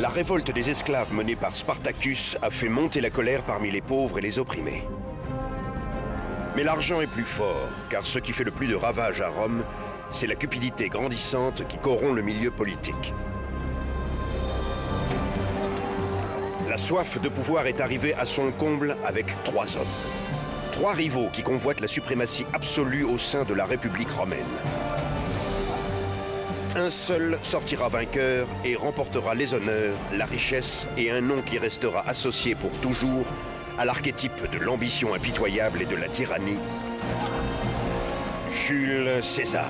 La révolte des esclaves menée par Spartacus a fait monter la colère parmi les pauvres et les opprimés. Mais l'argent est plus fort, car ce qui fait le plus de ravages à Rome, c'est la cupidité grandissante qui corrompt le milieu politique. La soif de pouvoir est arrivée à son comble avec 3 hommes. 3 rivaux qui convoitent la suprématie absolue au sein de la République romaine. Un seul sortira vainqueur et remportera les honneurs, la richesse et un nom qui restera associé pour toujours à l'archétype de l'ambition impitoyable et de la tyrannie, Jules César.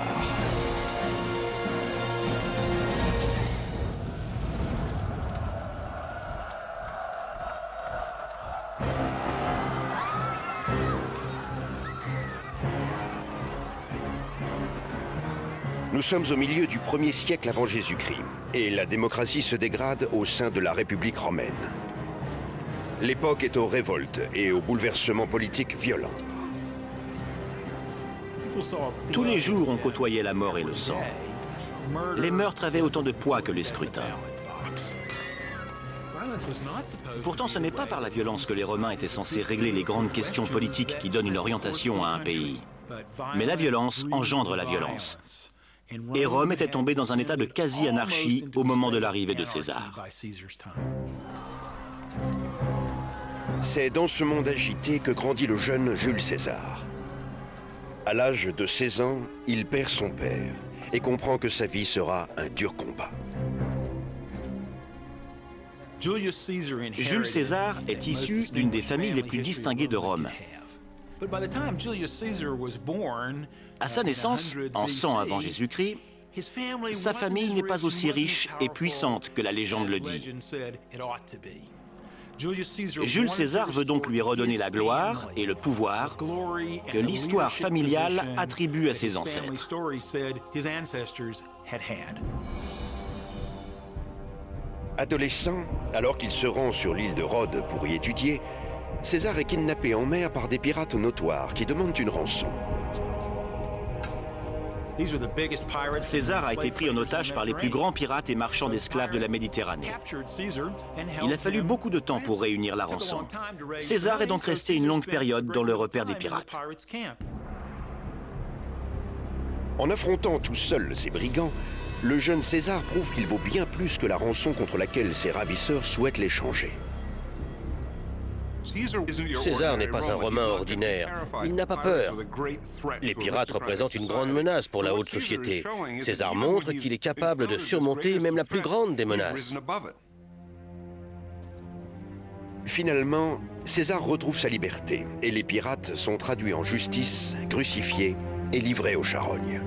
Nous sommes au milieu du 1er siècle avant Jésus-Christ, et la démocratie se dégrade au sein de la République romaine. L'époque est aux révoltes et aux bouleversements politiques violents. Tous les jours, on côtoyait la mort et le sang. Les meurtres avaient autant de poids que les scrutins. Pourtant, ce n'est pas par la violence que les Romains étaient censés régler les grandes questions politiques qui donnent une orientation à un pays. Mais la violence engendre la violence. Et Rome était tombée dans un état de quasi-anarchie au moment de l'arrivée de César. C'est dans ce monde agité que grandit le jeune Jules César. À l'âge de 16 ans, il perd son père et comprend que sa vie sera un dur combat. Jules César est issu d'une des familles les plus distinguées de Rome. À sa naissance, en 100 avant Jésus-Christ, sa famille n'est pas aussi riche et puissante que la légende le dit. Jules César veut donc lui redonner la gloire et le pouvoir que l'histoire familiale attribue à ses ancêtres. Adolescent, alors qu'il se rend sur l'île de Rhodes pour y étudier, César est kidnappé en mer par des pirates notoires qui demandent une rançon. César a été pris en otage par les plus grands pirates et marchands d'esclaves de la Méditerranée. Il a fallu beaucoup de temps pour réunir la rançon. César est donc resté une longue période dans le repère des pirates. En affrontant tout seul ces brigands, le jeune César prouve qu'il vaut bien plus que la rançon contre laquelle ses ravisseurs souhaitent l'échanger. César n'est pas un Romain ordinaire. Il n'a pas peur. Les pirates représentent une grande menace pour la haute société. César montre qu'il est capable de surmonter même la plus grande des menaces. Finalement, César retrouve sa liberté et les pirates sont traduits en justice, crucifiés et livrés aux charognes.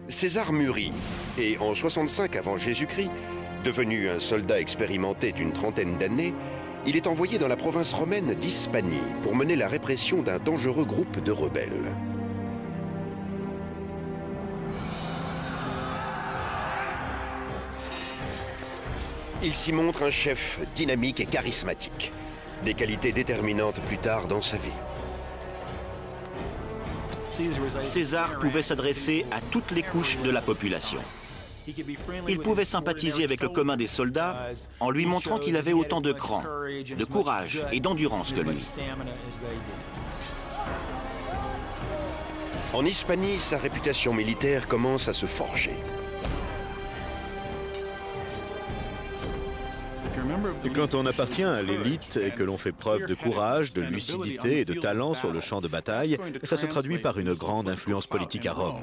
César mûrit et en 65 avant Jésus-Christ, devenu un soldat expérimenté d'une trentaine d'années, il est envoyé dans la province romaine d'Hispanie pour mener la répression d'un dangereux groupe de rebelles. Il s'y montre un chef dynamique et charismatique, des qualités déterminantes plus tard dans sa vie. César pouvait s'adresser à toutes les couches de la population. Il pouvait sympathiser avec le commun des soldats en lui montrant qu'il avait autant de cran, de courage et d'endurance que lui. En Hispanie, sa réputation militaire commence à se forger. Quand on appartient à l'élite et que l'on fait preuve de courage, de lucidité et de talent sur le champ de bataille, ça se traduit par une grande influence politique à Rome.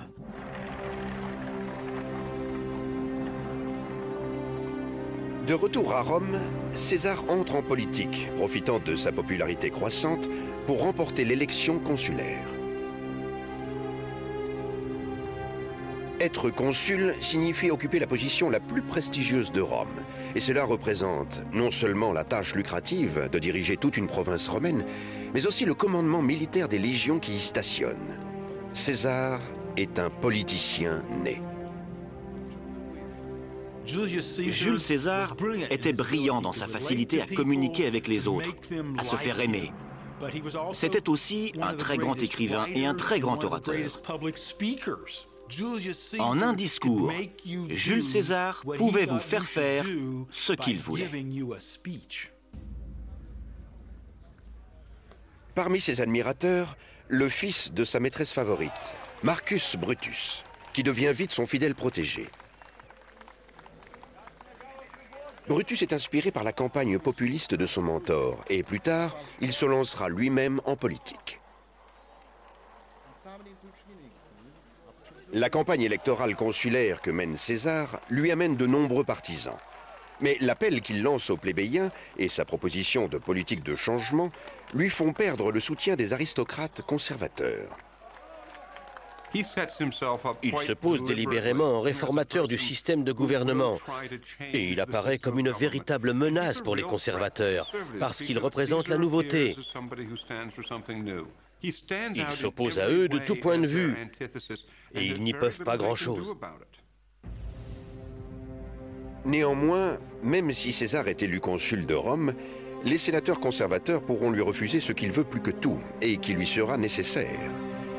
De retour à Rome, César entre en politique, profitant de sa popularité croissante pour remporter l'élection consulaire. Être consul signifie occuper la position la plus prestigieuse de Rome, et cela représente non seulement la tâche lucrative de diriger toute une province romaine, mais aussi le commandement militaire des légions qui y stationnent. César est un politicien né. Jules César était brillant dans sa facilité à communiquer avec les autres, à se faire aimer. C'était aussi un très grand écrivain et un très grand orateur. En un discours, Jules César pouvait vous faire faire ce qu'il voulait. Parmi ses admirateurs, le fils de sa maîtresse favorite, Marcus Brutus, qui devient vite son fidèle protégé. Brutus est inspiré par la campagne populiste de son mentor et plus tard, il se lancera lui-même en politique. La campagne électorale consulaire que mène César lui amène de nombreux partisans. Mais l'appel qu'il lance aux plébéiens et sa proposition de politique de changement lui font perdre le soutien des aristocrates conservateurs. Il se pose délibérément en réformateur du système de gouvernement et il apparaît comme une véritable menace pour les conservateurs parce qu'il représente la nouveauté. Il s'oppose à eux de tout point de vue et ils n'y peuvent pas grand-chose. Néanmoins, même si César est élu consul de Rome, les sénateurs conservateurs pourront lui refuser ce qu'il veut plus que tout et qui lui sera nécessaire: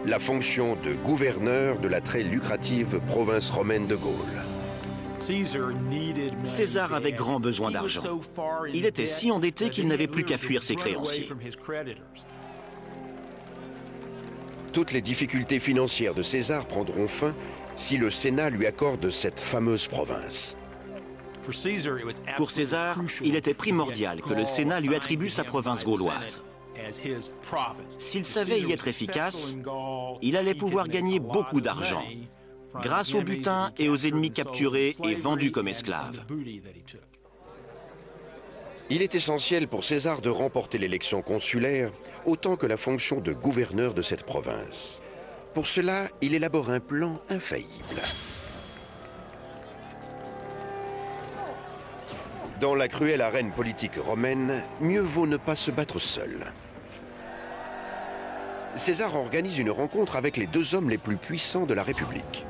la fonction de gouverneur de la très lucrative province romaine de Gaule. César avait grand besoin d'argent. Il était si endetté qu'il n'avait plus qu'à fuir ses créanciers. Toutes les difficultés financières de César prendront fin si le Sénat lui accorde cette fameuse province. Pour César, il était primordial que le Sénat lui attribue sa province gauloise. S'il savait y être efficace, il allait pouvoir gagner beaucoup d'argent, grâce au butin et aux ennemis capturés et vendus comme esclaves. Il est essentiel pour César de remporter l'élection consulaire autant que la fonction de gouverneur de cette province. Pour cela, il élabore un plan infaillible. Dans la cruelle arène politique romaine, mieux vaut ne pas se battre seul. César organise une rencontre avec les deux hommes les plus puissants de la République.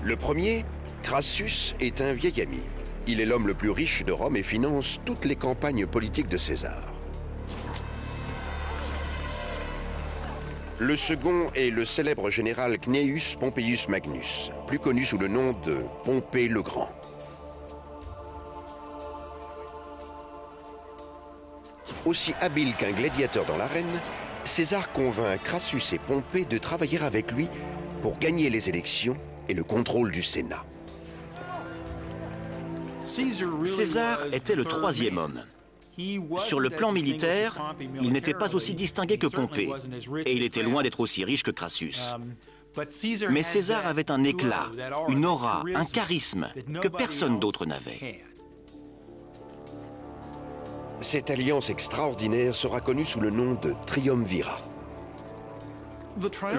Le premier, Crassus, est un vieil ami. Il est l'homme le plus riche de Rome et finance toutes les campagnes politiques de César. Le second est le célèbre général Cneius Pompeius Magnus, plus connu sous le nom de Pompée le Grand. Aussi habile qu'un gladiateur dans l'arène, César convainc Crassus et Pompée de travailler avec lui pour gagner les élections et le contrôle du Sénat. César était le troisième homme. Sur le plan militaire, il n'était pas aussi distingué que Pompée, et il était loin d'être aussi riche que Crassus. Mais César avait un éclat, une aura, un charisme que personne d'autre n'avait. Cette alliance extraordinaire sera connue sous le nom de Triumvirat.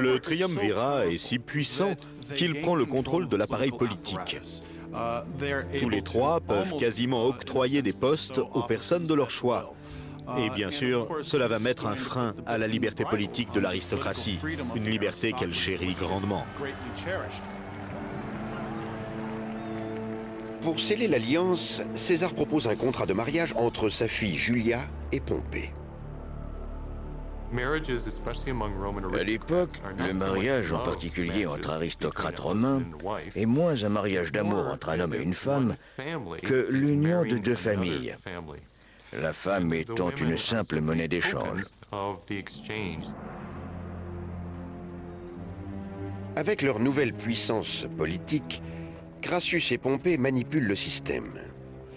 Le triumvirat est si puissant qu'il prend le contrôle de l'appareil politique. Tous les trois peuvent quasiment octroyer des postes aux personnes de leur choix. Et bien sûr, cela va mettre un frein à la liberté politique de l'aristocratie, une liberté qu'elle chérit grandement. Pour sceller l'alliance, César propose un contrat de mariage entre sa fille Julia et Pompée. À l'époque, le mariage, en particulier entre aristocrates romains, est moins un mariage d'amour entre un homme et une femme que l'union de deux familles, la femme étant une simple monnaie d'échange. Avec leur nouvelle puissance politique, Crassus et Pompée manipulent le système.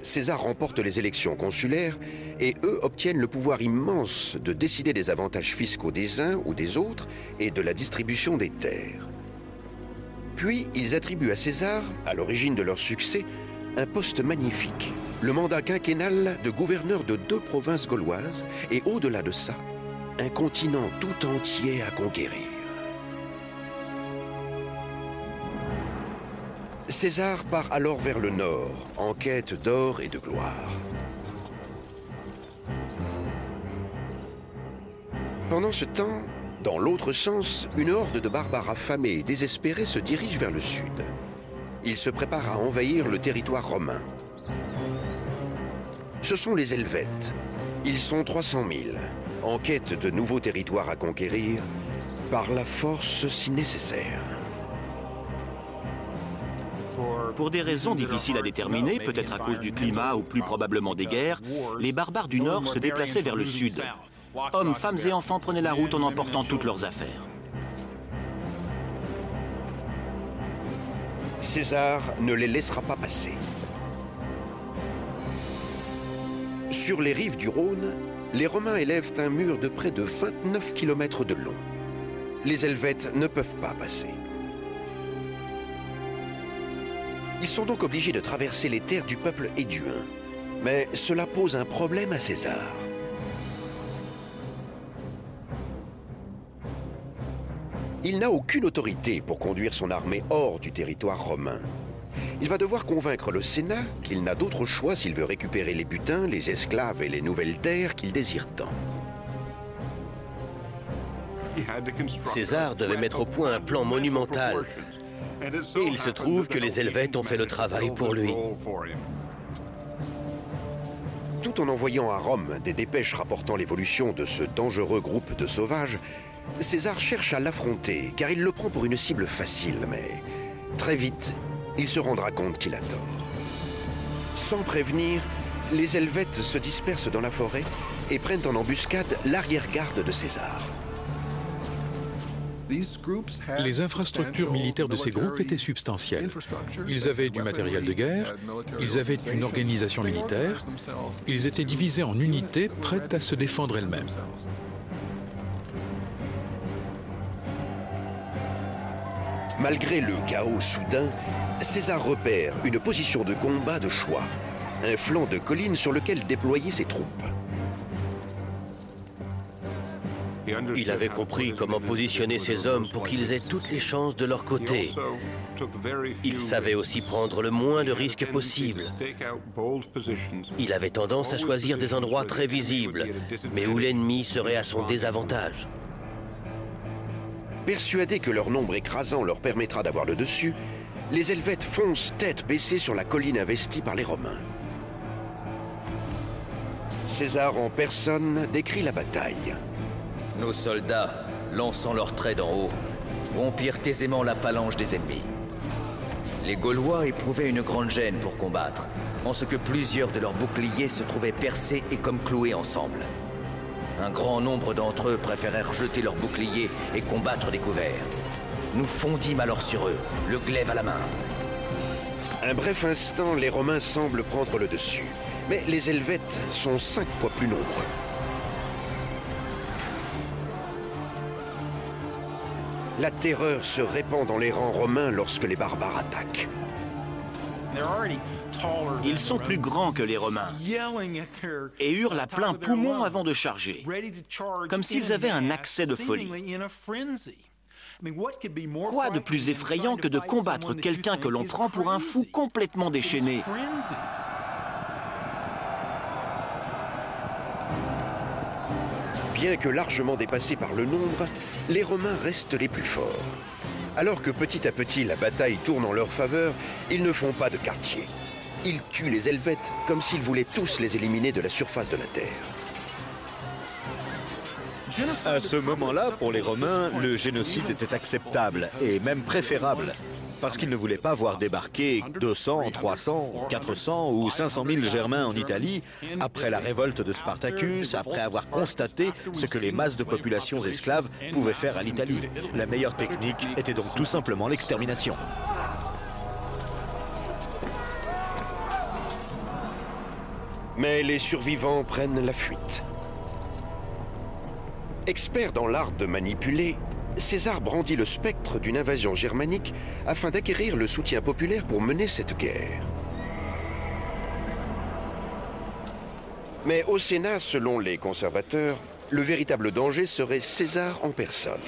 César remporte les élections consulaires et eux obtiennent le pouvoir immense de décider des avantages fiscaux des uns ou des autres et de la distribution des terres. Puis, ils attribuent à César, à l'origine de leur succès, un poste magnifique, le mandat quinquennal de gouverneur de 2 provinces gauloises et au-delà de ça, un continent tout entier à conquérir. César part alors vers le nord, en quête d'or et de gloire. Pendant ce temps, dans l'autre sens, une horde de barbares affamés et désespérés se dirige vers le sud. Ils se préparent à envahir le territoire romain. Ce sont les Helvètes. Ils sont 300 000, en quête de nouveaux territoires à conquérir, par la force si nécessaire. Pour des raisons difficiles à déterminer, peut-être à cause du climat ou plus probablement des guerres, les barbares du Nord se déplaçaient vers le Sud. Hommes, femmes et enfants prenaient la route en emportant toutes leurs affaires. César ne les laissera pas passer. Sur les rives du Rhône, les Romains élèvent un mur de près de 29 km de long. Les Helvètes ne peuvent pas passer. Ils sont donc obligés de traverser les terres du peuple éduin. Mais cela pose un problème à César. Il n'a aucune autorité pour conduire son armée hors du territoire romain. Il va devoir convaincre le Sénat qu'il n'a d'autre choix s'il veut récupérer les butins, les esclaves et les nouvelles terres qu'il désire tant. César devait mettre au point un plan monumental. Et il se trouve que les Helvètes ont fait le travail pour lui. Tout en envoyant à Rome des dépêches rapportant l'évolution de ce dangereux groupe de sauvages, César cherche à l'affronter, car il le prend pour une cible facile, mais très vite, il se rendra compte qu'il a tort. Sans prévenir, les Helvètes se dispersent dans la forêt et prennent en embuscade l'arrière-garde de César. Les infrastructures militaires de ces groupes étaient substantielles. Ils avaient du matériel de guerre, ils avaient une organisation militaire, ils étaient divisés en unités prêtes à se défendre elles-mêmes. Malgré le chaos soudain, César repère une position de combat de choix, un flanc de colline sur lequel déployer ses troupes. Il avait compris comment positionner ses hommes pour qu'ils aient toutes les chances de leur côté. Il savait aussi prendre le moins de risques possible. Il avait tendance à choisir des endroits très visibles, mais où l'ennemi serait à son désavantage. Persuadés que leur nombre écrasant leur permettra d'avoir le dessus, les Helvètes foncent tête baissée sur la colline investie par les Romains. César en personne décrit la bataille. Nos soldats, lançant leurs traits d'en haut, rompirent aisément la phalange des ennemis. Les Gaulois éprouvaient une grande gêne pour combattre, en ce que plusieurs de leurs boucliers se trouvaient percés et comme cloués ensemble. Un grand nombre d'entre eux préférèrent jeter leurs boucliers et combattre découvert. Nous fondîmes alors sur eux, le glaive à la main. Un bref instant, les Romains semblent prendre le dessus. Mais les Helvètes sont 5 fois plus nombreux. La terreur se répand dans les rangs romains lorsque les barbares attaquent. Ils sont plus grands que les Romains et hurlent à plein poumon avant de charger, comme s'ils avaient un accès de folie. Quoi de plus effrayant que de combattre quelqu'un que l'on prend pour un fou complètement déchaîné? Bien que largement dépassés par le nombre, les Romains restent les plus forts. Alors que petit à petit la bataille tourne en leur faveur, ils ne font pas de quartier. Ils tuent les Helvètes comme s'ils voulaient tous les éliminer de la surface de la terre. À ce moment-là, pour les Romains, le génocide était acceptable et même préférable, parce qu'ils ne voulaient pas voir débarquer 200, 300, 400 ou 500 000 Germains en Italie après la révolte de Spartacus, après avoir constaté ce que les masses de populations esclaves pouvaient faire à l'Italie. La meilleure technique était donc tout simplement l'extermination. Mais les survivants prennent la fuite. Expert dans l'art de manipuler, César brandit le spectre d'une invasion germanique afin d'acquérir le soutien populaire pour mener cette guerre. Mais au Sénat, selon les conservateurs, le véritable danger serait César en personne.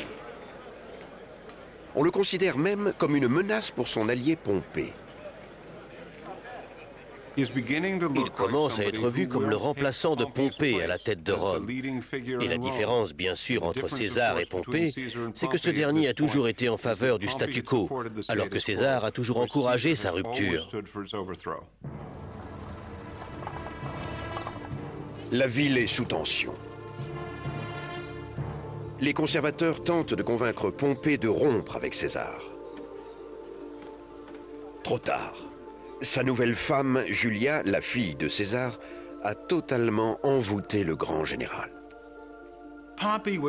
On le considère même comme une menace pour son allié Pompée. Il commence à être vu comme le remplaçant de Pompée à la tête de Rome. Et la différence, bien sûr, entre César et Pompée, c'est que ce dernier a toujours été en faveur du statu quo, alors que César a toujours encouragé sa rupture. La ville est sous tension. Les conservateurs tentent de convaincre Pompée de rompre avec César. Trop tard. Sa nouvelle femme, Julia, la fille de César, a totalement envoûté le grand général.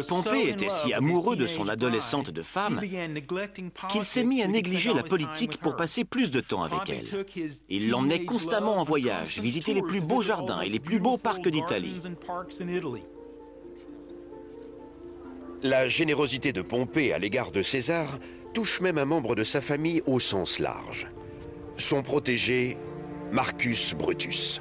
Pompée était si amoureux de son adolescente de femme qu'il s'est mis à négliger la politique pour passer plus de temps avec elle. Il l'emmenait constamment en voyage, visiter les plus beaux jardins et les plus beaux parcs d'Italie. La générosité de Pompée à l'égard de César touche même un membre de sa famille au sens large. Son protégé, Marcus Brutus.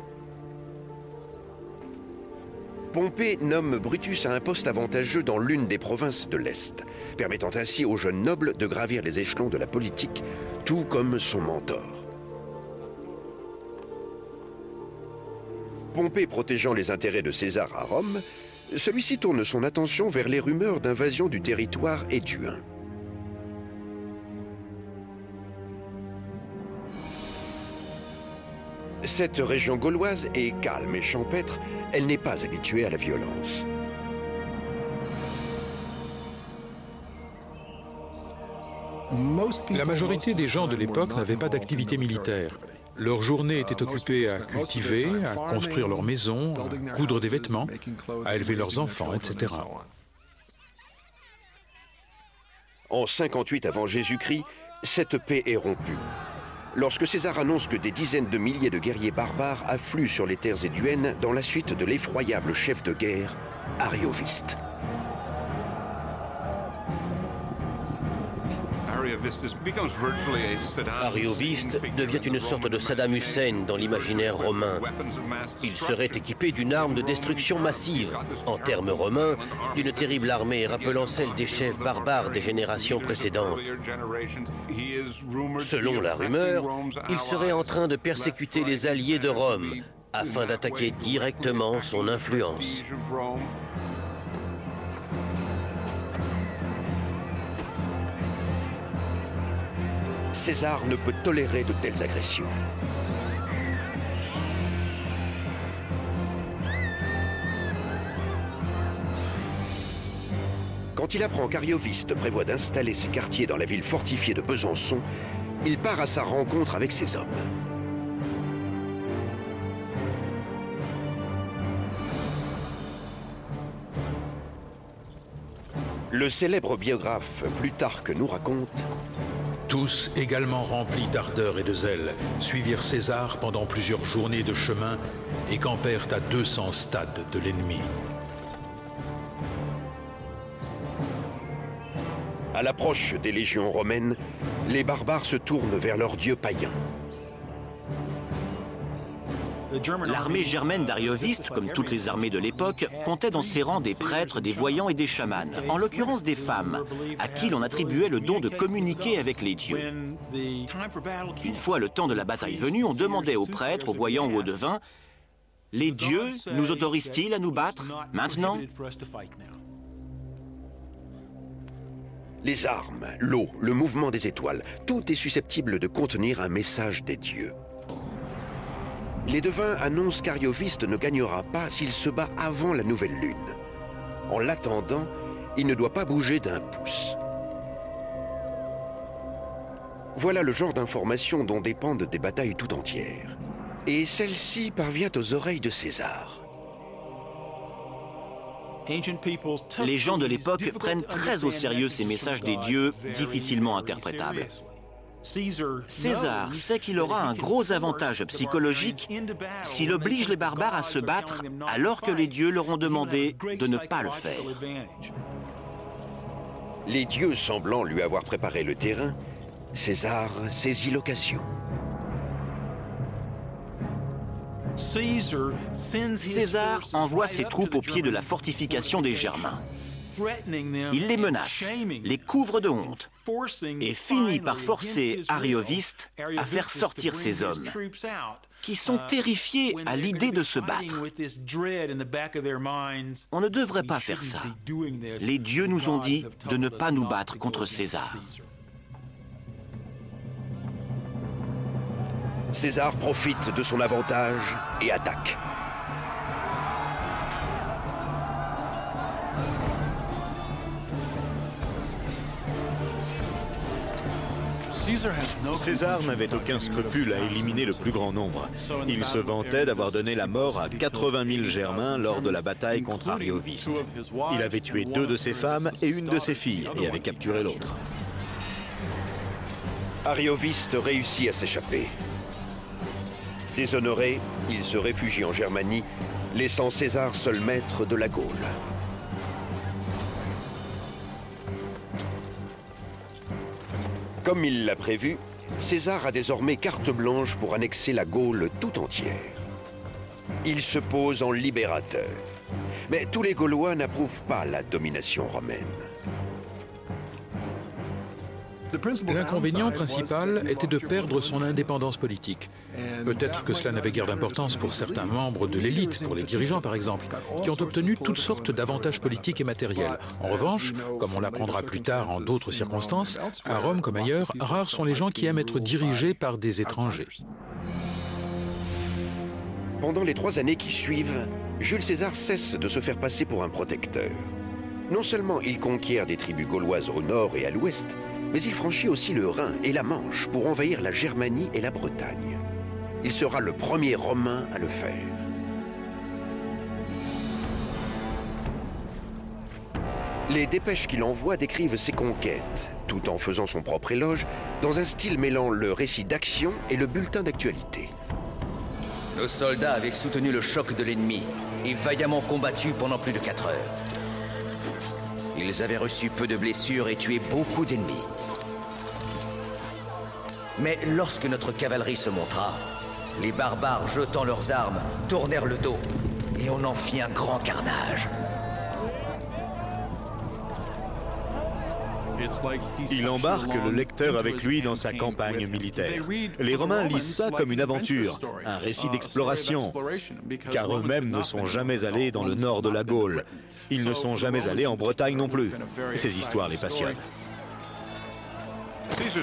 Pompée nomme Brutus à un poste avantageux dans l'une des provinces de l'Est, permettant ainsi aux jeunes nobles de gravir les échelons de la politique, tout comme son mentor. Pompée protégeant les intérêts de César à Rome, celui-ci tourne son attention vers les rumeurs d'invasion du territoire étuin. Cette région gauloise est calme et champêtre, elle n'est pas habituée à la violence. La majorité des gens de l'époque n'avaient pas d'activité militaire. Leur journée était occupée à cultiver, à construire leurs maisons, à coudre des vêtements, à élever leurs enfants, etc. En 58 avant Jésus-Christ, cette paix est rompue. Lorsque César annonce que des dizaines de milliers de guerriers barbares affluent sur les terres éduennes dans la suite de l'effroyable chef de guerre, Arioviste. Arioviste devient une sorte de Saddam Hussein dans l'imaginaire romain. Il serait équipé d'une arme de destruction massive, en termes romains, d'une terrible armée rappelant celle des chefs barbares des générations précédentes. Selon la rumeur, il serait en train de persécuter les alliés de Rome afin d'attaquer directement son influence. César ne peut tolérer de telles agressions. Quand il apprend qu'Arioviste prévoit d'installer ses quartiers dans la ville fortifiée de Besançon, il part à sa rencontre avec ses hommes. Le célèbre biographe Plutarque nous raconte: tous, également remplis d'ardeur et de zèle, suivirent César pendant plusieurs journées de chemin et campèrent à 200 stades de l'ennemi. À l'approche des légions romaines, les barbares se tournent vers leurs dieux païens. L'armée germaine d'Arioviste, comme toutes les armées de l'époque, comptait dans ses rangs des prêtres, des voyants et des chamans, en l'occurrence des femmes, à qui l'on attribuait le don de communiquer avec les dieux. Une fois le temps de la bataille venu, on demandait aux prêtres, aux voyants ou aux devins: « Les dieux nous autorisent-ils à nous battre maintenant ?» Les armes, l'eau, le mouvement des étoiles, tout est susceptible de contenir un message des dieux. Les devins annoncent qu'Arioviste ne gagnera pas s'il se bat avant la nouvelle lune. En l'attendant, il ne doit pas bouger d'un pouce. Voilà le genre d'informations dont dépendent des batailles tout entières. Et celle-ci parvient aux oreilles de César. Les gens de l'époque prennent très au sérieux ces messages des dieux difficilement interprétables. César sait qu'il aura un gros avantage psychologique s'il oblige les barbares à se battre alors que les dieux leur ont demandé de ne pas le faire. Les dieux semblant lui avoir préparé le terrain, César saisit l'occasion. César envoie ses troupes au pied de la fortification des Germains. Il les menace, les couvre de honte et finit par forcer Arioviste à faire sortir ses hommes, qui sont terrifiés à l'idée de se battre. On ne devrait pas faire ça. Les dieux nous ont dit de ne pas nous battre contre César. César profite de son avantage et attaque. César n'avait aucun scrupule à éliminer le plus grand nombre. Il se vantait d'avoir donné la mort à 80 000 Germains lors de la bataille contre Arioviste. Il avait tué 2 de ses femmes et une de ses filles et avait capturé l'autre. Arioviste réussit à s'échapper. Déshonoré, il se réfugie en Germanie, laissant César seul maître de la Gaule. Comme il l'a prévu, César a désormais carte blanche pour annexer la Gaule tout entière. Il se pose en libérateur. Mais tous les Gaulois n'approuvent pas la domination romaine. L'inconvénient principal était de perdre son indépendance politique. Peut-être que cela n'avait guère d'importance pour certains membres de l'élite, pour les dirigeants par exemple, qui ont obtenu toutes sortes d'avantages politiques et matériels. En revanche, comme on l'apprendra plus tard en d'autres circonstances, à Rome comme ailleurs, rares sont les gens qui aiment être dirigés par des étrangers. Pendant les 3 années qui suivent, Jules César cesse de se faire passer pour un protecteur. Non seulement il conquiert des tribus gauloises au nord et à l'ouest, mais il franchit aussi le Rhin et la Manche pour envahir la Germanie et la Bretagne. Il sera le premier Romain à le faire. Les dépêches qu'il envoie décrivent ses conquêtes, tout en faisant son propre éloge, dans un style mêlant le récit d'action et le bulletin d'actualité. Nos soldats avaient soutenu le choc de l'ennemi et vaillamment combattu pendant plus de 4 heures. Ils avaient reçu peu de blessures et tué beaucoup d'ennemis. Mais lorsque notre cavalerie se montra, les barbares, jetant leurs armes, tournèrent le dos et on en fit un grand carnage. Il embarque le lecteur avec lui dans sa campagne militaire. Les Romains lisent ça comme une aventure, un récit d'exploration, car eux-mêmes ne sont jamais allés dans le nord de la Gaule. Ils ne sont jamais allés en Bretagne non plus. Ces histoires les passionnent.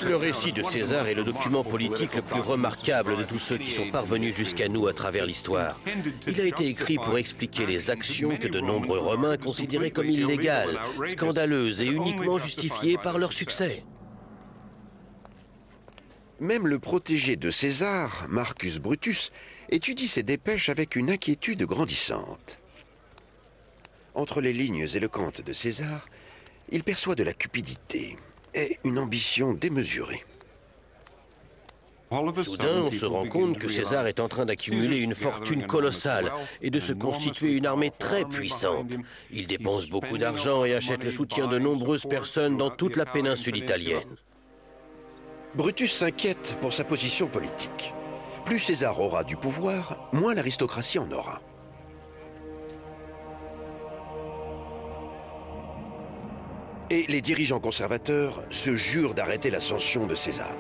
Le récit de César est le document politique le plus remarquable de tous ceux qui sont parvenus jusqu'à nous à travers l'histoire. Il a été écrit pour expliquer les actions que de nombreux Romains considéraient comme illégales, scandaleuses et uniquement justifiées par leur succès. Même le protégé de César, Marcus Brutus, étudie ces dépêches avec une inquiétude grandissante. Entre les lignes éloquentes de César, il perçoit de la cupidité et une ambition démesurée. Soudain, on se rend compte que César est en train d'accumuler une fortune colossale et de se constituer une armée très puissante. Il dépense beaucoup d'argent et achète le soutien de nombreuses personnes dans toute la péninsule italienne. Brutus s'inquiète pour sa position politique. Plus César aura du pouvoir, moins l'aristocratie en aura. Et les dirigeants conservateurs se jurent d'arrêter l'ascension de César.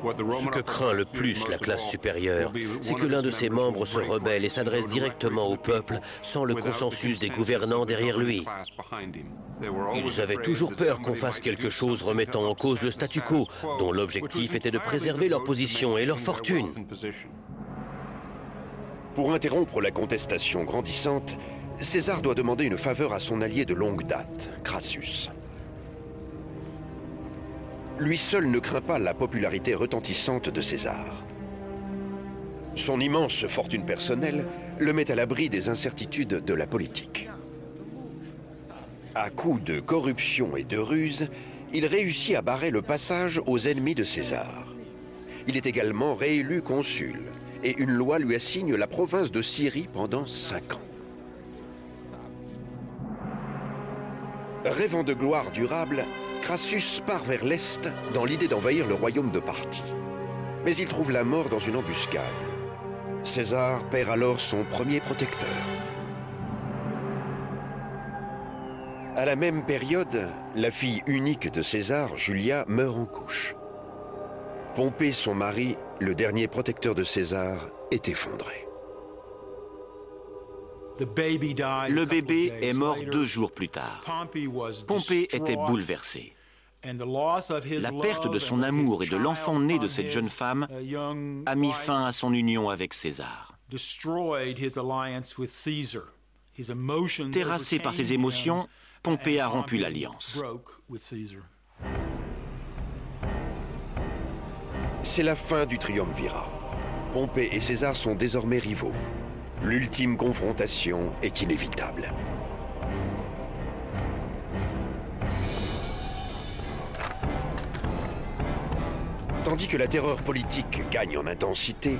Ce que craint le plus la classe supérieure, c'est que l'un de ses membres se rebelle et s'adresse directement au peuple sans le consensus des gouvernants derrière lui. Ils avaient toujours peur qu'on fasse quelque chose remettant en cause le statu quo, dont l'objectif était de préserver leur position et leur fortune. Pour interrompre la contestation grandissante, César doit demander une faveur à son allié de longue date, Crassus. Lui seul ne craint pas la popularité retentissante de César. Son immense fortune personnelle le met à l'abri des incertitudes de la politique. À coups de corruption et de ruse, il réussit à barrer le passage aux ennemis de César. Il est également réélu consul, et une loi lui assigne la province de Syrie pendant 5 ans. Rêvant de gloire durable, Crassus part vers l'Est dans l'idée d'envahir le royaume de Parthie. Mais il trouve la mort dans une embuscade. César perd alors son premier protecteur. À la même période, la fille unique de César, Julia, meurt en couche. Pompée, son mari, le dernier protecteur de César, est effondré. Le bébé est mort 2 jours plus tard. Pompée était bouleversé. La perte de son amour et de l'enfant né de cette jeune femme a mis fin à son union avec César. Terrassé par ses émotions, Pompée a rompu l'alliance. C'est la fin du triumvirat. Pompée et César sont désormais rivaux. L'ultime confrontation est inévitable. Tandis que la terreur politique gagne en intensité,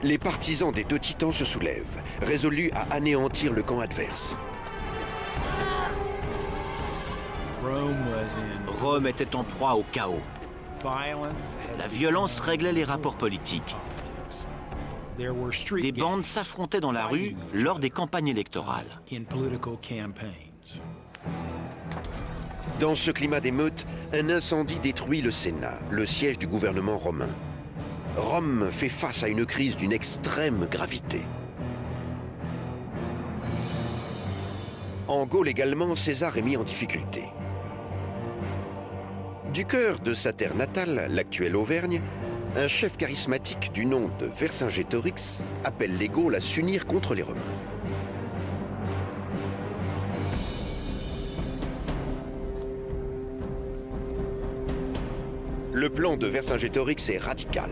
les partisans des deux titans se soulèvent, résolus à anéantir le camp adverse. Rome était en proie au chaos. La violence réglait les rapports politiques. Des bandes s'affrontaient dans la rue lors des campagnes électorales. Dans ce climat d'émeute, un incendie détruit le Sénat, le siège du gouvernement romain. Rome fait face à une crise d'une extrême gravité. En Gaule également, César est mis en difficulté. Du cœur de sa terre natale, l'actuelle Auvergne, un chef charismatique du nom de Vercingétorix appelle les Gaules à s'unir contre les Romains. Le plan de Vercingétorix est radical.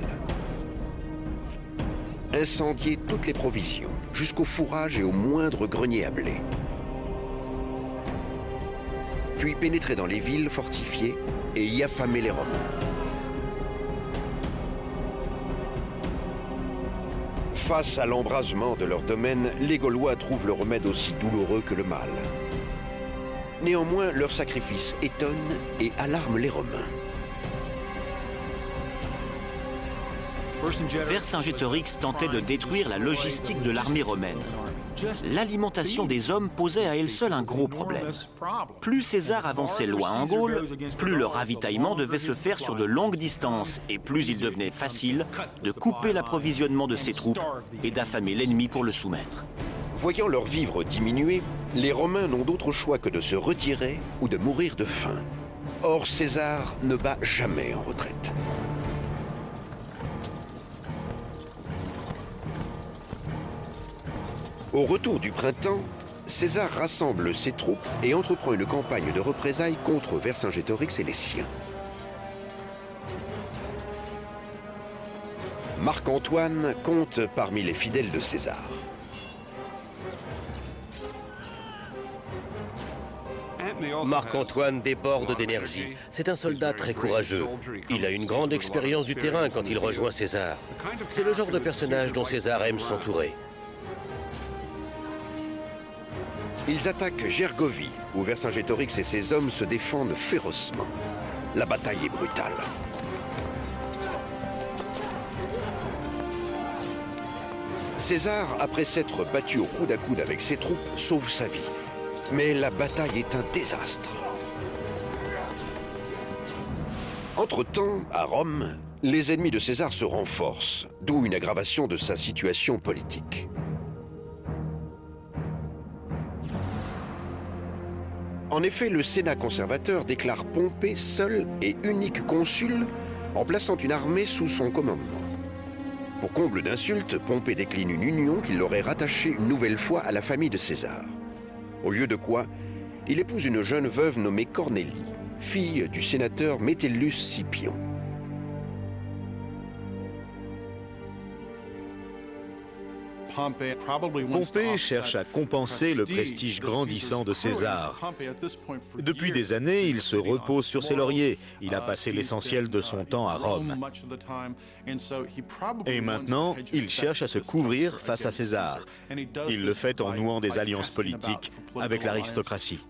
Incendier toutes les provisions, jusqu'au fourrage et au moindre grenier à blé. Puis pénétrer dans les villes fortifiées et y affamer les Romains. Face à l'embrasement de leur domaine, les Gaulois trouvent le remède aussi douloureux que le mal. Néanmoins, leur sacrifice étonne et alarme les Romains. Vercingétorix tentait de détruire la logistique de l'armée romaine. L'alimentation des hommes posait à elle seule un gros problème. Plus César avançait loin en Gaule, plus le ravitaillement devait se faire sur de longues distances et plus il devenait facile de couper l'approvisionnement de ses troupes et d'affamer l'ennemi pour le soumettre. Voyant leurs vivres diminuer, les Romains n'ont d'autre choix que de se retirer ou de mourir de faim. Or, César ne bat jamais en retraite. Au retour du printemps, César rassemble ses troupes et entreprend une campagne de représailles contre Vercingétorix et les siens. Marc-Antoine compte parmi les fidèles de César. Marc-Antoine déborde d'énergie. C'est un soldat très courageux. Il a une grande expérience du terrain quand il rejoint César. C'est le genre de personnage dont César aime s'entourer. Ils attaquent Gergovie, où Vercingétorix et ses hommes se défendent férocement. La bataille est brutale. César, après s'être battu au coude à coude avec ses troupes, sauve sa vie. Mais la bataille est un désastre. Entre-temps, à Rome, les ennemis de César se renforcent, d'où une aggravation de sa situation politique. En effet, le Sénat conservateur déclare Pompée seul et unique consul en plaçant une armée sous son commandement. Pour comble d'insultes, Pompée décline une union qui l'aurait rattaché une nouvelle fois à la famille de César. Au lieu de quoi, il épouse une jeune veuve nommée Cornélie, fille du sénateur Metellus Scipion. Pompée cherche à compenser le prestige grandissant de César. Depuis des années, il se repose sur ses lauriers. Il a passé l'essentiel de son temps à Rome. Et maintenant, il cherche à se couvrir face à César. Il le fait en nouant des alliances politiques avec l'aristocratie.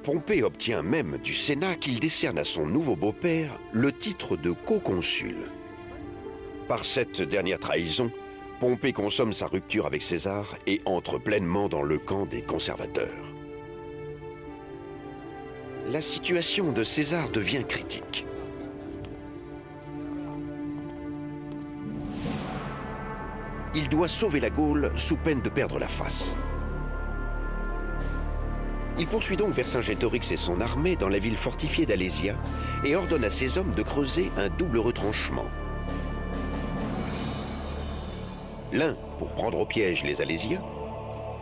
Pompée obtient même du Sénat qu'il décerne à son nouveau beau-père le titre de co-consul. Par cette dernière trahison, Pompée consomme sa rupture avec César et entre pleinement dans le camp des conservateurs. La situation de César devient critique. Il doit sauver la Gaule sous peine de perdre la face. Il poursuit donc Vercingétorix et son armée dans la ville fortifiée d'Alésia et ordonne à ses hommes de creuser un double retranchement. L'un pour prendre au piège les Alésiens,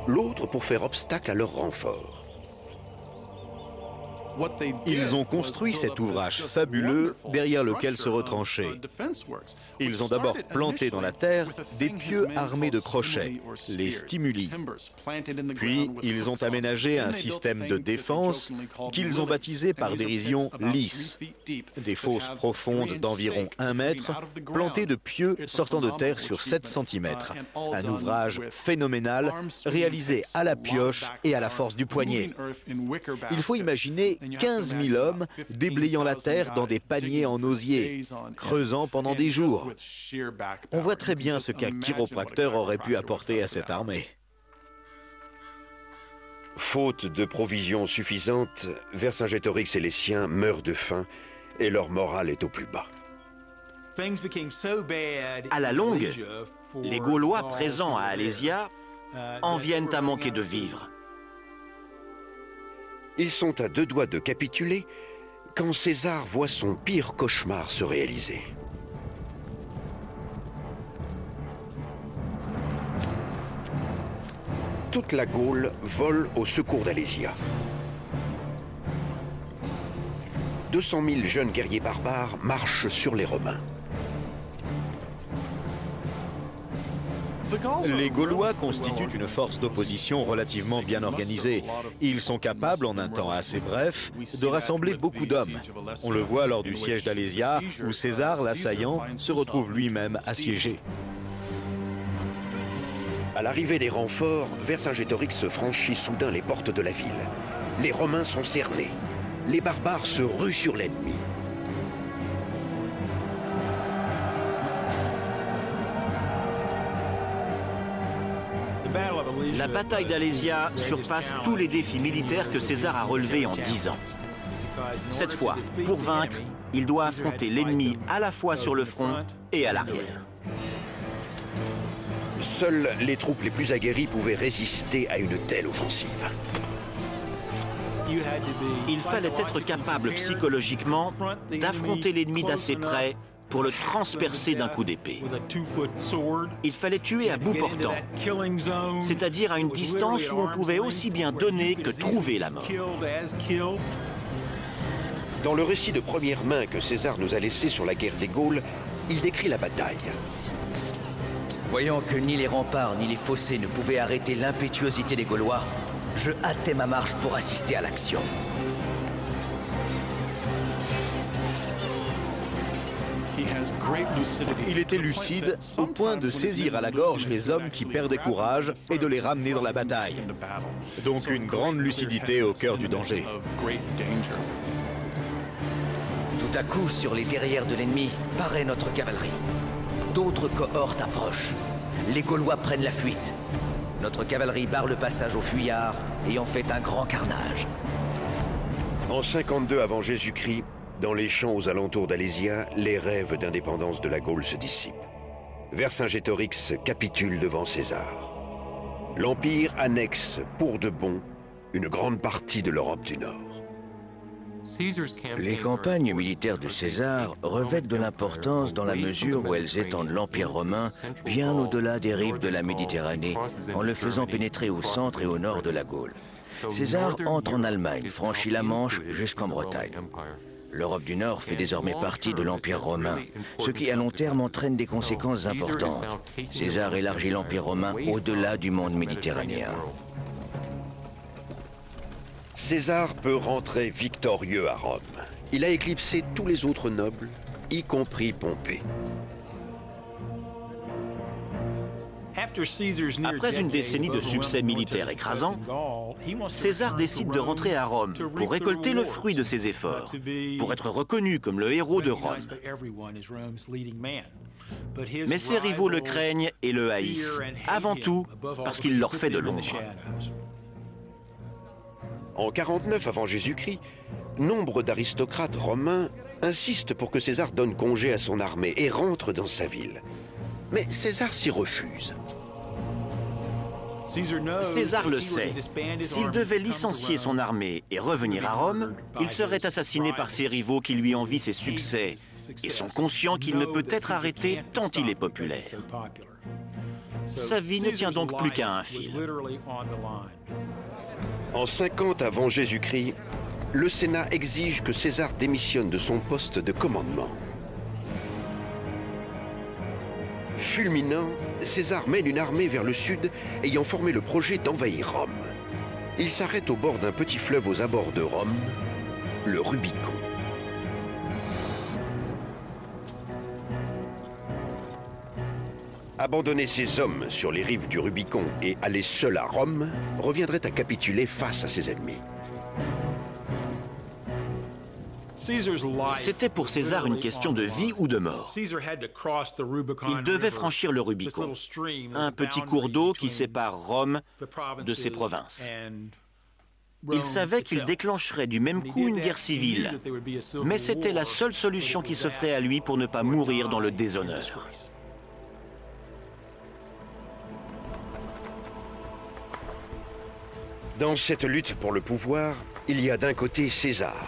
l'autre pour faire obstacle à leur renfort. Ils ont construit cet ouvrage fabuleux derrière lequel se retrancher. Ils ont d'abord planté dans la terre des pieux armés de crochets, les stimuli. Puis, ils ont aménagé un système de défense qu'ils ont baptisé par dérision lisse. Des fosses profondes d'environ 1 mètre, plantées de pieux sortant de terre sur 7 cm. Un ouvrage phénoménal, réalisé à la pioche et à la force du poignet. Il faut imaginer 15 000 hommes déblayant la terre dans des paniers en osier, creusant pendant des jours. On voit très bien ce qu'un chiropracteur aurait pu apporter à cette armée. Faute de provisions suffisantes, Vercingétorix et les siens meurent de faim et leur morale est au plus bas. À la longue, les Gaulois présents à Alésia en viennent à manquer de vivres. Ils sont à 2 doigts de capituler quand César voit son pire cauchemar se réaliser. Toute la Gaule vole au secours d'Alésia. 200 000 jeunes guerriers barbares marchent sur les Romains. Les Gaulois constituent une force d'opposition relativement bien organisée. Ils sont capables, en un temps assez bref, de rassembler beaucoup d'hommes. On le voit lors du siège d'Alésia, où César, l'assaillant, se retrouve lui-même assiégé. À l'arrivée des renforts, Vercingétorix franchit soudain les portes de la ville. Les Romains sont cernés. Les barbares se ruent sur l'ennemi. La bataille d'Alésia surpasse tous les défis militaires que César a relevés en 10 ans. Cette fois, pour vaincre, il doit affronter l'ennemi à la fois sur le front et à l'arrière. Seules les troupes les plus aguerries pouvaient résister à une telle offensive. Il fallait être capable psychologiquement d'affronter l'ennemi d'assez près pour le transpercer d'un coup d'épée. Il fallait tuer à bout portant, c'est-à-dire à une distance où on pouvait aussi bien donner que trouver la mort. Dans le récit de première main que César nous a laissé sur la guerre des Gaules, il décrit la bataille. Voyant que ni les remparts ni les fossés ne pouvaient arrêter l'impétuosité des Gaulois, je hâtais ma marche pour assister à l'action. Il était lucide au point de saisir à la gorge les hommes qui perdaient courage et de les ramener dans la bataille. Donc une grande lucidité au cœur du danger. Tout à coup, sur les derrières de l'ennemi, paraît notre cavalerie. D'autres cohortes approchent. Les Gaulois prennent la fuite. Notre cavalerie barre le passage aux fuyards et en fait un grand carnage. En 52 avant Jésus-Christ, dans les champs aux alentours d'Alésia, les rêves d'indépendance de la Gaule se dissipent. Vercingétorix capitule devant César. L'Empire annexe pour de bon une grande partie de l'Europe du Nord. Les campagnes militaires de César revêtent de l'importance dans la mesure où elles étendent l'Empire romain bien au-delà des rives de la Méditerranée, en le faisant pénétrer au centre et au nord de la Gaule. César entre en Allemagne, franchit la Manche jusqu'en Bretagne. L'Europe du Nord fait désormais partie de l'Empire romain, ce qui à long terme entraîne des conséquences importantes. César élargit l'Empire romain au-delà du monde méditerranéen. César peut rentrer victorieux à Rome. Il a éclipsé tous les autres nobles, y compris Pompée. Après une décennie de succès militaire écrasant, César décide de rentrer à Rome pour récolter le fruit de ses efforts, pour être reconnu comme le héros de Rome. Mais ses rivaux le craignent et le haïssent, avant tout parce qu'il leur fait de l'ombre. En 49 avant Jésus-Christ, nombre d'aristocrates romains insistent pour que César donne congé à son armée et rentre dans sa ville. Mais César s'y refuse. César le sait. S'il devait licencier son armée et revenir à Rome, il serait assassiné par ses rivaux qui lui envient ses succès et sont conscients qu'il ne peut être arrêté tant il est populaire. Sa vie ne tient donc plus qu'à un fil. En 50 avant Jésus-Christ, le Sénat exige que César démissionne de son poste de commandement. Fulminant, César mène une armée vers le sud, ayant formé le projet d'envahir Rome. Il s'arrête au bord d'un petit fleuve aux abords de Rome, le Rubicon. Abandonner ses hommes sur les rives du Rubicon et aller seul à Rome reviendrait à capituler face à ses ennemis. C'était pour César une question de vie ou de mort. Il devait franchir le Rubicon, un petit cours d'eau qui sépare Rome de ses provinces. Il savait qu'il déclencherait du même coup une guerre civile, mais c'était la seule solution qui s'offrait à lui pour ne pas mourir dans le déshonneur. Dans cette lutte pour le pouvoir, il y a d'un côté César.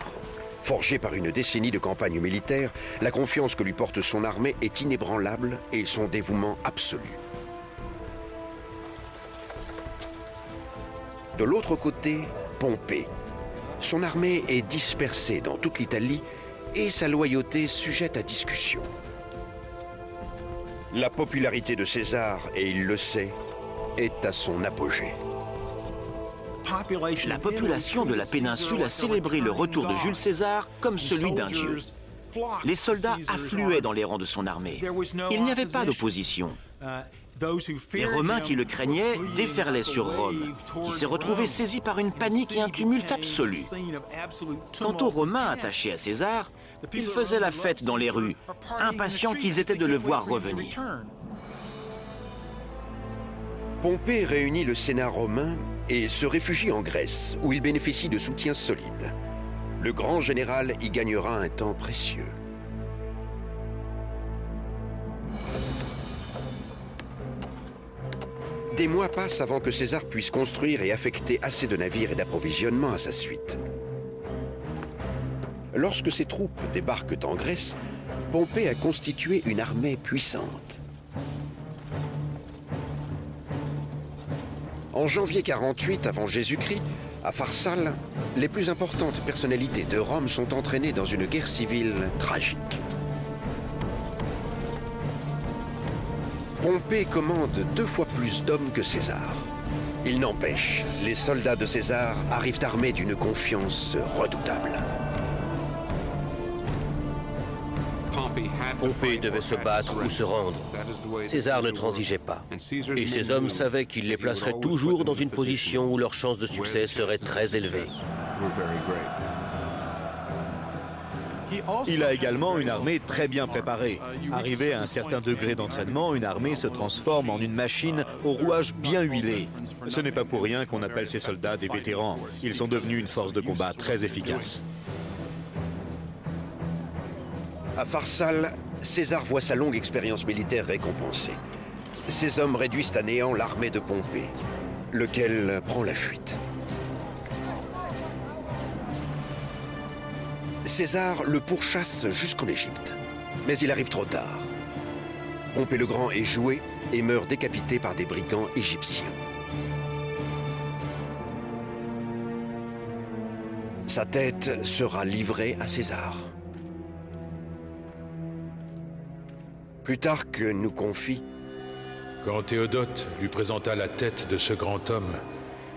Forgé par une décennie de campagne militaire, la confiance que lui porte son armée est inébranlable et son dévouement absolu. De l'autre côté, Pompée. Son armée est dispersée dans toute l'Italie et sa loyauté sujette à discussion. La popularité de César, et il le sait, est à son apogée. La population de la péninsule a célébré le retour de Jules César comme celui d'un dieu. Les soldats affluaient dans les rangs de son armée. Il n'y avait pas d'opposition. Les Romains qui le craignaient déferlaient sur Rome, qui s'est retrouvé saisi par une panique et un tumulte absolu. Quant aux Romains attachés à César, ils faisaient la fête dans les rues, impatients qu'ils étaient de le voir revenir. Pompée réunit le Sénat romain et se réfugie en Grèce, où il bénéficie de soutien solide. Le grand général y gagnera un temps précieux. Des mois passent avant que César puisse construire et affecter assez de navires et d'approvisionnement à sa suite. Lorsque ses troupes débarquent en Grèce, Pompée a constitué une armée puissante. En janvier 48 avant Jésus-Christ, à Pharsale, les plus importantes personnalités de Rome sont entraînées dans une guerre civile tragique. Pompée commande 2 fois plus d'hommes que César. Il n'empêche, les soldats de César arrivent armés d'une confiance redoutable. Pompée devait se battre ou se rendre. César ne transigeait pas. Et ses hommes savaient qu'il les placerait toujours dans une position où leurs chances de succès seraient très élevées. Il a également une armée très bien préparée. Arrivé à un certain degré d'entraînement, une armée se transforme en une machine au rouage bien huilé. Ce n'est pas pour rien qu'on appelle ces soldats des vétérans. Ils sont devenus une force de combat très efficace. À Pharsale, César voit sa longue expérience militaire récompensée. Ses hommes réduisent à néant l'armée de Pompée, lequel prend la fuite. César le pourchasse jusqu'en Égypte, mais il arrive trop tard. Pompée le Grand est joué et meurt décapité par des brigands égyptiens. Sa tête sera livrée à César. Plutarque nous confie: quand Théodote lui présenta la tête de ce grand homme,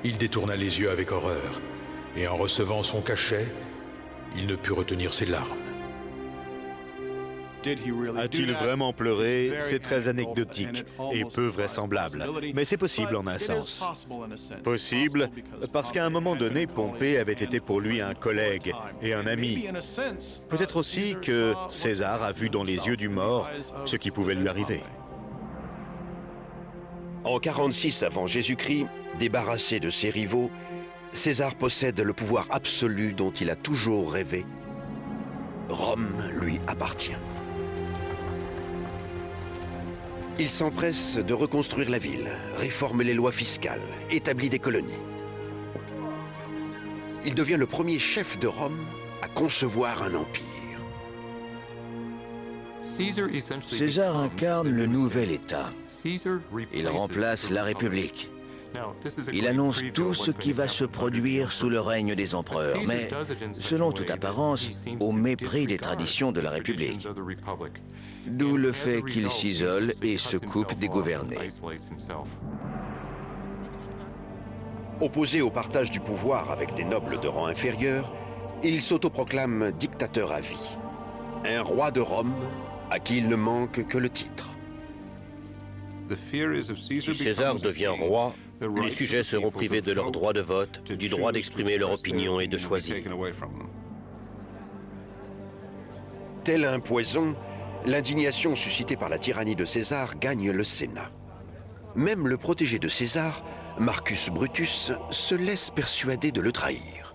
il détourna les yeux avec horreur, et en recevant son cachet, il ne put retenir ses larmes. A-t-il vraiment pleuré? C'est très anecdotique et peu vraisemblable. Mais c'est possible en un sens. Possible parce qu'à un moment donné, Pompée avait été pour lui un collègue et un ami. Peut-être aussi que César a vu dans les yeux du mort ce qui pouvait lui arriver. En 46 avant Jésus-Christ, débarrassé de ses rivaux, César possède le pouvoir absolu dont il a toujours rêvé. Rome lui appartient. Il s'empresse de reconstruire la ville, réforme les lois fiscales, établit des colonies. Il devient le premier chef de Rome à concevoir un empire. César incarne le nouvel État. Il remplace la République. Il annonce tout ce qui va se produire sous le règne des empereurs, mais selon toute apparence, au mépris des traditions de la République. D'où le fait qu'il s'isole et se coupe des gouvernés. Opposé au partage du pouvoir avec des nobles de rang inférieur, il s'autoproclame dictateur à vie. Un roi de Rome à qui il ne manque que le titre. Si César devient roi, les sujets seront privés de leur droit de vote, du droit d'exprimer leur opinion et de choisir. Tel un poison, l'indignation suscitée par la tyrannie de César gagne le Sénat. Même le protégé de César, Marcus Brutus, se laisse persuader de le trahir.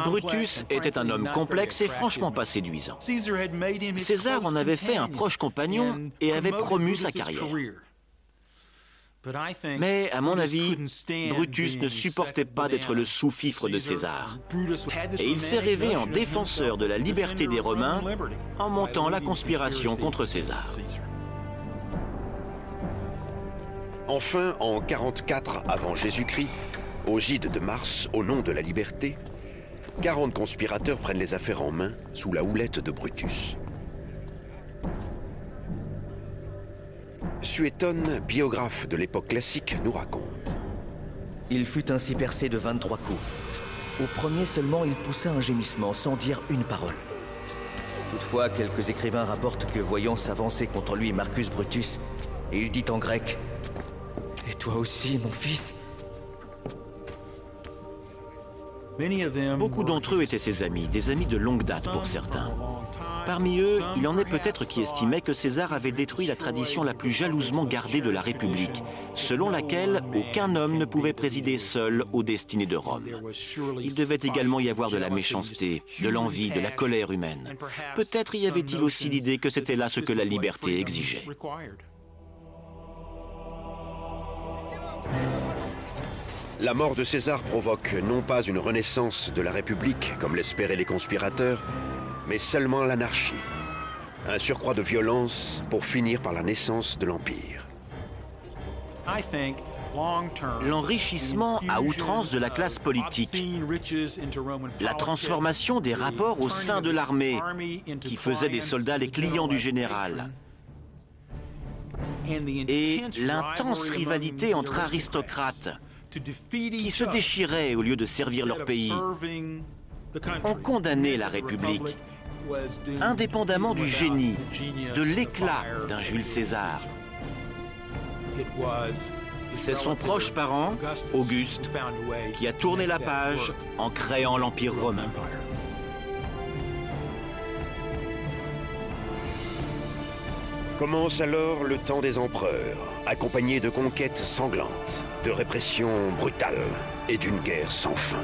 Brutus était un homme complexe et franchement pas séduisant. César en avait fait un proche compagnon et avait promu sa carrière. Mais, à mon avis, Brutus ne supportait pas d'être le sous-fifre de César. Et il s'est révélé en défenseur de la liberté des Romains en montant la conspiration contre César. Enfin, en 44 avant Jésus-Christ, aux ides de Mars, au nom de la liberté, 40 conspirateurs prennent les affaires en main sous la houlette de Brutus. Suétone, biographe de l'époque classique, nous raconte. Il fut ainsi percé de 23 coups. Au premier seulement, il poussa un gémissement sans dire une parole. Toutefois, quelques écrivains rapportent que, voyant s'avancer contre lui Marcus Brutus, il dit en grec « Et toi aussi, mon fils ?» Beaucoup d'entre eux étaient ses amis, des amis de longue date pour certains. Parmi eux, il en est peut-être qui estimaient que César avait détruit la tradition la plus jalousement gardée de la République, selon laquelle aucun homme ne pouvait présider seul aux destinées de Rome. Il devait également y avoir de la méchanceté, de l'envie, de la colère humaine. Peut-être y avait-il aussi l'idée que c'était là ce que la liberté exigeait. La mort de César provoque non pas une renaissance de la République, comme l'espéraient les conspirateurs, mais seulement l'anarchie. Un surcroît de violence pour finir par la naissance de l'Empire. L'enrichissement à outrance de la classe politique, la transformation des rapports au sein de l'armée, qui faisait des soldats les clients du général, et l'intense rivalité entre aristocrates, qui se déchiraient au lieu de servir leur pays, ont condamné la République, indépendamment du génie, de l'éclat d'un Jules César. C'est son proche parent, Auguste, qui a tourné la page en créant l'Empire romain. Commence alors le temps des empereurs, accompagné de conquêtes sanglantes, de répression brutale et d'une guerre sans fin.